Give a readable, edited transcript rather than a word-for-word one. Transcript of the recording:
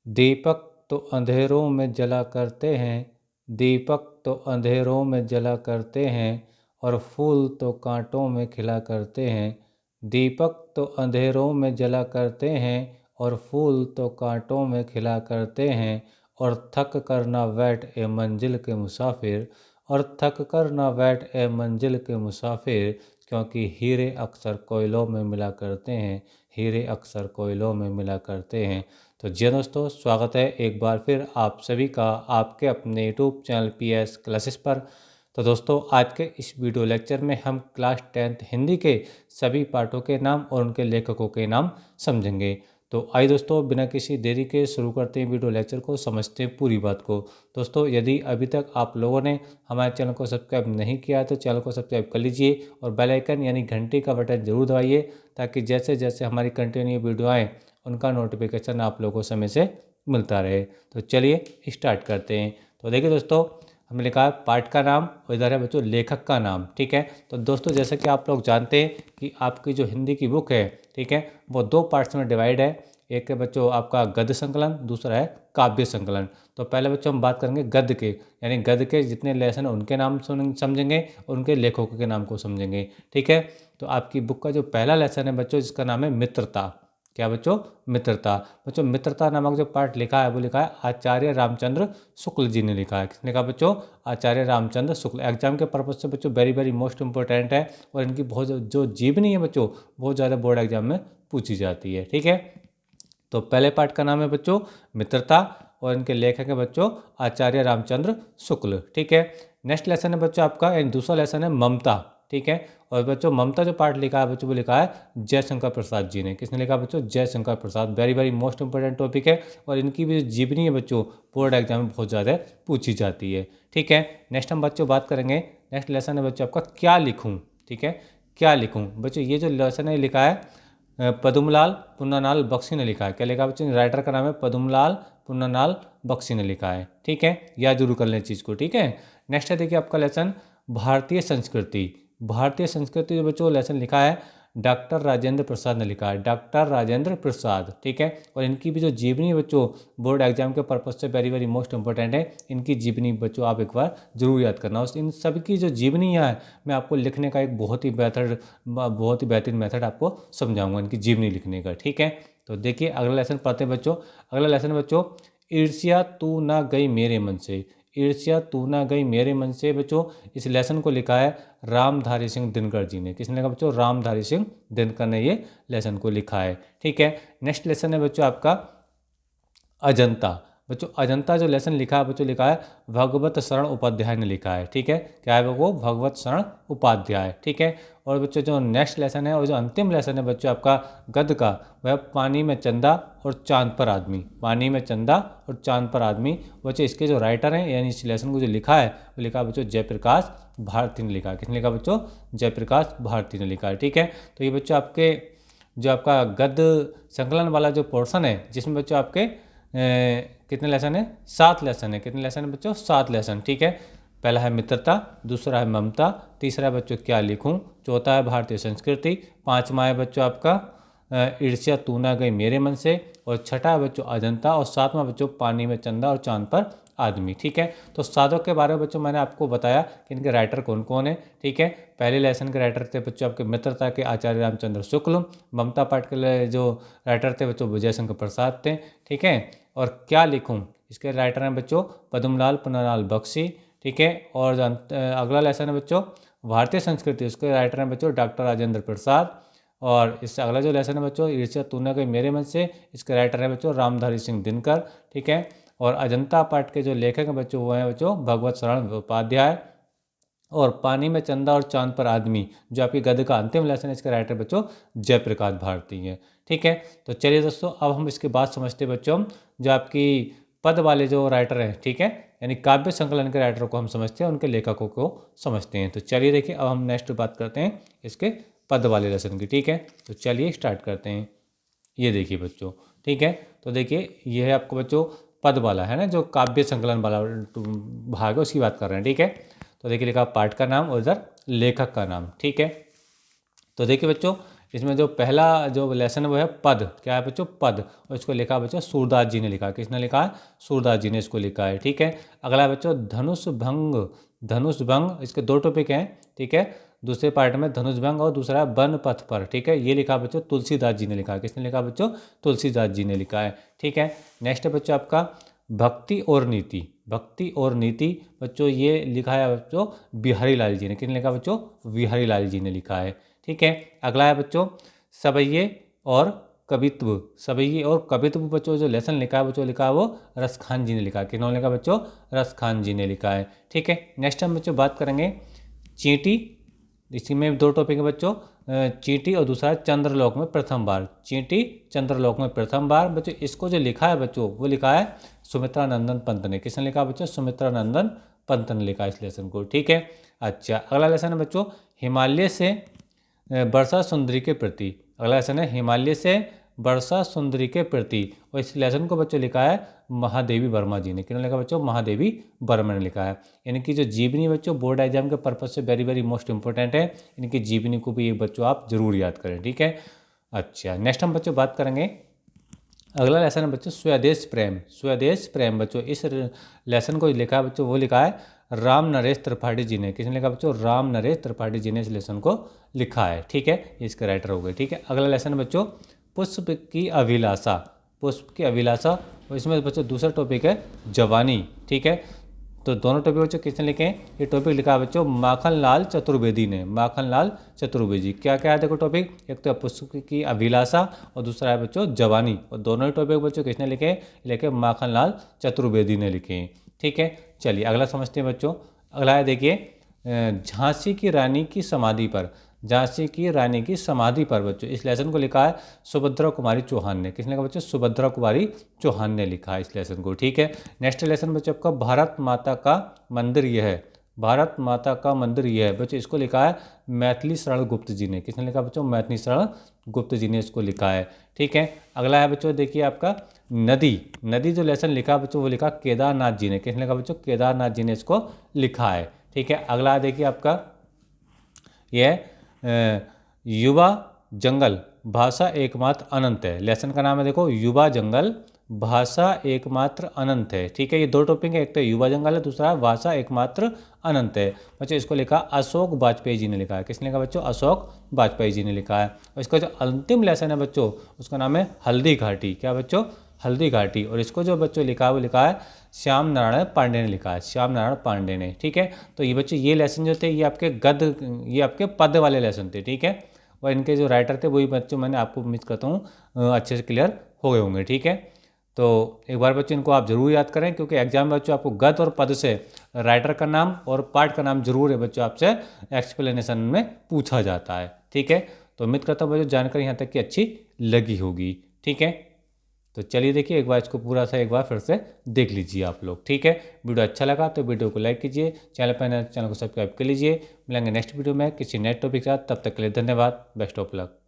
दीपक तो अंधेरों में जला करते हैं, दीपक तो अंधेरों में जला करते हैं, और फूल तो कांटों में खिला करते हैं। दीपक तो अंधेरों में जला करते हैं, और फूल तो कांटों में खिला करते हैं। और थक कर ना बैठ ए मंजिल के मुसाफिर, और थक कर ना बैठ ए मंजिल के मुसाफिर, क्योंकि हीरे अक्सर कोयलों में मिला करते हैं, हीरे अक्सर कोयलों में मिला करते हैं। तो जी दोस्तों, स्वागत है एक बार फिर आप सभी का आपके अपने यूट्यूब चैनल PS क्लासेस पर। तो दोस्तों, आज के इस वीडियो लेक्चर में हम क्लास 10th हिंदी के सभी पाठों के नाम और उनके लेखकों के नाम समझेंगे। तो आइए दोस्तों, बिना किसी देरी के शुरू करते हैं वीडियो लेक्चर को, समझते हैं पूरी बात को। दोस्तों, यदि अभी तक आप लोगों ने हमारे चैनल को सब्सक्राइब नहीं किया है तो चैनल को सब्सक्राइब कर लीजिए और बेल आइकन यानी घंटी का बटन जरूर दबाइए, ताकि जैसे जैसे हमारी कंटिन्यू वीडियो आए उनका नोटिफिकेशन आप लोगों को समय से मिलता रहे। तो चलिए स्टार्ट करते हैं। तो देखिए दोस्तों, हमने लिखा है पाठ का नाम और इधर है बच्चों लेखक का नाम। ठीक है, तो दोस्तों जैसे कि आप लोग जानते हैं कि आपकी जो हिंदी की बुक है, ठीक है, वो दो पार्ट्स में डिवाइड है। एक है बच्चों आपका गद्य संकलन, दूसरा है काव्य संकलन। तो पहले बच्चों हम बात करेंगे गद्य के, यानी गद्य के जितने लेसन हैं उनके नाम समझेंगे और उनके लेखकों के नाम को समझेंगे। ठीक है, तो आपकी बुक का जो पहला लेसन है बच्चों, जिसका नाम है मित्रता। क्या बच्चों? मित्रता। बच्चों, मित्रता नामक जो पाठ लिखा है वो लिखा है आचार्य रामचंद्र शुक्ल जी ने लिखा है। किसने लिखा बच्चों? आचार्य रामचंद्र शुक्ल। एग्जाम के पर्पज से बच्चों वेरी वेरी मोस्ट इंपॉर्टेंट है, और इनकी बहुत जो जीवनी है बच्चों, बहुत ज़्यादा बोर्ड एग्जाम में पूछी जाती है। ठीक है, तो पहले पाठ का नाम है बच्चों मित्रता, और इनके लेखक है बच्चों आचार्य रामचंद्र शुक्ल। ठीक है, नेक्स्ट लेसन है बच्चों आपका, यानी दूसरा लेसन है ममता। ठीक है, और बच्चों ममता जो पाठ लिखा है बच्चों वो लिखा है जयशंकर प्रसाद जी ने। किसने लिखा बच्चों? Jaishankar Prasad. Very very most important topic है, और इनकी भी जो जीवनी है बच्चों बोर्ड एग्जाम में बहुत ज़्यादा पूछी जाती है। ठीक है, नेक्स्ट हम बच्चों बात करेंगे, नेक्स्ट लेसन है बच्चों आपका क्या लिखूँ। ठीक है, क्या लिखूँ बच्चों, ये जो लेसन है लिखा है पद्मलाल पुन्नालाल बख्शी ने लिखा है। क्या लिखा बच्चों? राइटर का नाम है पद्मलाल पुन्नालाल बख्शी ने लिखा है। ठीक है, याद जरूर कर लें चीज़ को। ठीक है, नेक्स्ट है देखिए आपका लेसन भारतीय संस्कृति। भारतीय संस्कृति जो बच्चों लेसन लिखा है डॉक्टर राजेंद्र प्रसाद ने लिखा है, डॉक्टर राजेंद्र प्रसाद। ठीक है, और इनकी भी जो जीवनी है बच्चों बोर्ड एग्जाम के पर्पज से वेरी वेरी मोस्ट इंपॉर्टेंट है। इनकी जीवनी बच्चों आप एक बार जरूर याद करना। उस इन सब की जो जीवनियाँ है मैं आपको लिखने का एक बहुत ही बेहतरीन मेथड आपको समझाऊंगा इनकी जीवनी लिखने का। ठीक है, तो देखिए अगला लेसन पढ़ते हैं बच्चों। अगला लेसन बच्चों ईर्ष्या तू ना गई मेरे मन से। ईर्ष्या तू ना गई मेरे मन से बच्चों, इस लेसन को लिखा है रामधारी सिंह दिनकर जी ने। किसने लिखा बच्चों? रामधारी सिंह दिनकर ने ये लेसन को लिखा है। ठीक है, नेक्स्ट लेसन है बच्चों आपका अजंता। बच्चों अजंता जो लेसन लिखा है बच्चों लिखा है भगवत शरण उपाध्याय ने लिखा है। ठीक है, क्या है वो? भगवत शरण उपाध्याय। ठीक है, और बच्चों जो नेक्स्ट लेसन है और जो अंतिम लेसन है बच्चों आपका गद्य का, वह पानी में चंदा और चांद पर आदमी। पानी में चंदा और चांद पर आदमी। बच्चों इसके जो राइटर हैं यानी इस लेसन को जो लिखा है वो लिखा है बच्चों जयप्रकाश भारती ने लिखा है। किसने लिखा बच्चों? जयप्रकाश भारती ने लिखा है। ठीक है, तो ये बच्चों आपके जो आपका गद्य संकलन वाला जो पोर्शन है, जिसमें बच्चों आपके कितने लेसन है? 7 लेसन है। कितने लेसन है बच्चों? 7 लेसन। ठीक है, पहला है मित्रता, दूसरा है ममता, तीसरा है बच्चों क्या लिखूं, चौथा है भारतीय संस्कृति, पांचवा है बच्चों आपका ईर्ष्या तू ना गई मेरे मन से, और छठा है बच्चों अजंता, और सातवां बच्चों पानी में चंदा और चांद पर आदमी। ठीक है, तो साधक के बारे में बच्चों मैंने आपको बताया कि इनके राइटर कौन कौन है। ठीक है, पहले लेसन के राइटर थे बच्चों आपके मित्रता के आचार्य रामचंद्र शुक्ल। ममता पाठ के लिए जो राइटर थे बच्चों विजय शंकर प्रसाद थे। ठीक है, और क्या लिखूं, इसके राइटर हैं बच्चों पद्मलाल पुन्नालाल बख्शी। ठीक है, और अगला लेसन है बच्चों भारतीय संस्कृति, उसके राइटर हैं बच्चों डॉक्टर राजेंद्र प्रसाद। और इससे अगला जो लेसन है बच्चों ईर्ष्या तू न गई मेरे मन से, इसके राइटर हैं बच्चों रामधारी सिंह दिनकर। ठीक है, और अजंता पाठ के जो लेखक हैं बच्चों वो हैं बच्चों भगवत शरण उपाध्याय। और पानी में चंदा और चांद पर आदमी जो आपकी गद्य का अंतिम लेसन है, इसके राइटर बच्चों जयप्रकाश भारती हैं। ठीक है, तो चलिए दोस्तों अब हम इसके बाद समझते हैं बच्चों जो आपकी पद वाले जो राइटर हैं। ठीक है, यानी काव्य संकलन के राइटर को हम समझते हैं, उनके लेखकों को समझते हैं। तो चलिए देखिए अब हम नेक्स्ट बात करते हैं इसके पद वाले लेसन की। ठीक है, तो चलिए स्टार्ट करते हैं। ये देखिए बच्चों, ठीक है, तो देखिए ये है आपको बच्चों पद वाला है ना, जो काव्य संकलन वाला भाग है उसकी बात कर रहे हैं। ठीक है, तो देखिए लिखा पाठ का नाम और इधर लेखक का नाम। ठीक है, तो देखिए बच्चों इसमें जो पहला जो लेसन है वो है पद, क्या है बच्चों, पद, और इसको लिखा बच्चों सूरदास जी ने लिखा। किसने लिखा है, सूरदास जी ने इसको लिखा है। ठीक है, अगला है बच्चों धनुष भंग। धनुष भंग, इसके दो टॉपिक हैं। ठीक है, दूसरे पार्ट में धनुष भंग और दूसरा है वन पथ पर। ठीक है, ये लिखा बच्चों तुलसीदास जी ने लिखा है। किसने लिखा बच्चों, तुलसीदास जी ने लिखा है। ठीक है, नेक्स्ट है बच्चों आपका भक्ति और नीति। भक्ति और नीति बच्चों ये लिखा है बच्चों बिहारी लाल जी ने। किसने लिखा बच्चों, बिहारी लाल जी ने लिखा है। ठीक है, अगला है बच्चों सवैये और कवित्व। सवैये और कवित्व बच्चों जो लेसन लिखा है बच्चों, लिखा है वो रसखान जी ने लिखा है। किन्होंने लिखा बच्चों, रसखान जी ने लिखा है। ठीक है, नेक्स्ट हम बच्चों बात करेंगे चींटी। इसी में दो टॉपिक है बच्चों, चींटी और दूसरा है चंद्रलोक में प्रथम बार। चींटी चंद्रलोक में प्रथम बार बच्चों, इसको जो लिखा है बच्चों वो लिखा है सुमित्रा नंदन पंत ने। किसने लिखा बच्चों, सुमित्रा नंदन पंत ने लिखा इस लेसन को। ठीक है, अच्छा अगला लेसन है बच्चों हिमालय से वर्षा सुंदरी के प्रति। अगला लेसन है हिमालय से वर्षा सुंदरी के प्रति, और इस लेसन को बच्चों लिखा है महादेवी वर्मा जी ने। किन्होंने लिखा बच्चों, महादेवी वर्मा ने लिखा है। इनकी जो जीवनी बच्चों बोर्ड एग्जाम के पर्पज से वेरी वेरी मोस्ट इंपॉर्टेंट है। इनकी जीवनी को भी एक बच्चों आप जरूर याद करें। ठीक है, अच्छा नेक्स्ट हम बच्चों बात करेंगे, अगला लेसन है बच्चों स्वदेश प्रेम। स्वदेश प्रेम बच्चों, इस लेसन को लिखा है बच्चों वो लिखा है राम नरेश त्रिपाठी जी ने। किसने लिखा बच्चों, राम नरेश त्रिपाठी जी ने इस लेसन को लिखा है। ठीक है, इसके राइटर हो गए। ठीक है, अगला लेसन है बच्चों पुष्प की अभिलाषा। पुष्प की अभिलाषा, और इसमें बच्चों दूसरा टॉपिक है जवानी। ठीक है, तो दोनों टॉपिक बच्चों किसने लिखे हैं, ये टॉपिक लिखा है बच्चों माखनलाल चतुर्वेदी ने। माखनलाल चतुर्वेदी, क्या क्या है देखो टॉपिक, एक तो पुष्प की अभिलाषा और दूसरा है बच्चों जवानी, और दोनों ही टॉपिक बच्चों किसने लिखे हैं, लिखे माखनलाल चतुर्वेदी ने लिखे हैं। ठीक है, चलिए अगला समझते हैं बच्चों। अगला है देखिए झांसी की रानी की समाधि पर। झांसी की रानी की समाधि पर बच्चों, इस लेसन को लिखा है सुभद्रा कुमारी चौहान ने। किसने लिखा बच्चों, सुभद्रा कुमारी चौहान ने लिखा है इस लेसन को। ठीक है, नेक्स्ट लेसन बच्चों आपका भारत माता का मंदिर यह है। भारत माता का मंदिर यह है बच्चों, इसको लिखा है मैथिली शरण गुप्त जी ने। किसने लिखा बच्चों, मैथिली शरण गुप्त जी ने इसको लिखा है। ठीक है, अगला है बच्चों देखिए आपका नदी। नदी जो लेसन लिखा बच्चों वो लिखा केदारनाथ जी ने। किसने लिखा बच्चों, केदारनाथ जी ने इसको लिखा है। ठीक है, अगला देखिए आपका यह युवा जंगल भाषा एकमात्र अनंत है। लेसन का नाम है देखो युवा जंगल भाषा एकमात्र अनंत है। ठीक है, ये दो टॉपिक है, एक तो युवा जंगल है, दूसरा है भाषा एकमात्र अनंत है। बच्चों इसको लिखा अशोक वाजपेयी जी ने लिखा है। किसने लिखा बच्चों, अशोक वाजपेयी जी ने लिखा है। और इसका जो अंतिम लेसन है बच्चों उसका नाम है हल्दी घाटी। क्या बच्चों, हल्दी घाटी, और इसको जो बच्चों लिखा है वो लिखा है श्याम नारायण पांडे ने लिखा है। श्याम नारायण पांडे ने। ठीक है, तो ये बच्चों ये लेसन जो थे ये आपके ये आपके पद वाले लेसन थे। ठीक है, और इनके जो राइटर थे वही बच्चों मैंने आपको उम्मीद करता हूँ अच्छे से क्लियर हो गए होंगे। ठीक है, तो एक बार बच्चों इनको आप जरूर याद करें, क्योंकि एग्जाम में बच्चों आपको गद और पद से राइटर का नाम और पार्ट का नाम जरूर है बच्चों आपसे एक्सप्लेनेशन में पूछा जाता है। ठीक है, तो उम्मीद करता हूँ बच्चों जानकारी यहाँ तक की अच्छी लगी होगी। ठीक है, तो चलिए देखिए एक बार इसको पूरा सा एक बार फिर से देख लीजिए आप लोग। ठीक है, वीडियो अच्छा लगा तो वीडियो को लाइक कीजिए, चैनल को सब्सक्राइब कर लीजिए। मिलेंगे नेक्स्ट वीडियो में किसी नेक्स्ट टॉपिक के साथ, तब तक के लिए धन्यवाद, बेस्ट ऑफ लक।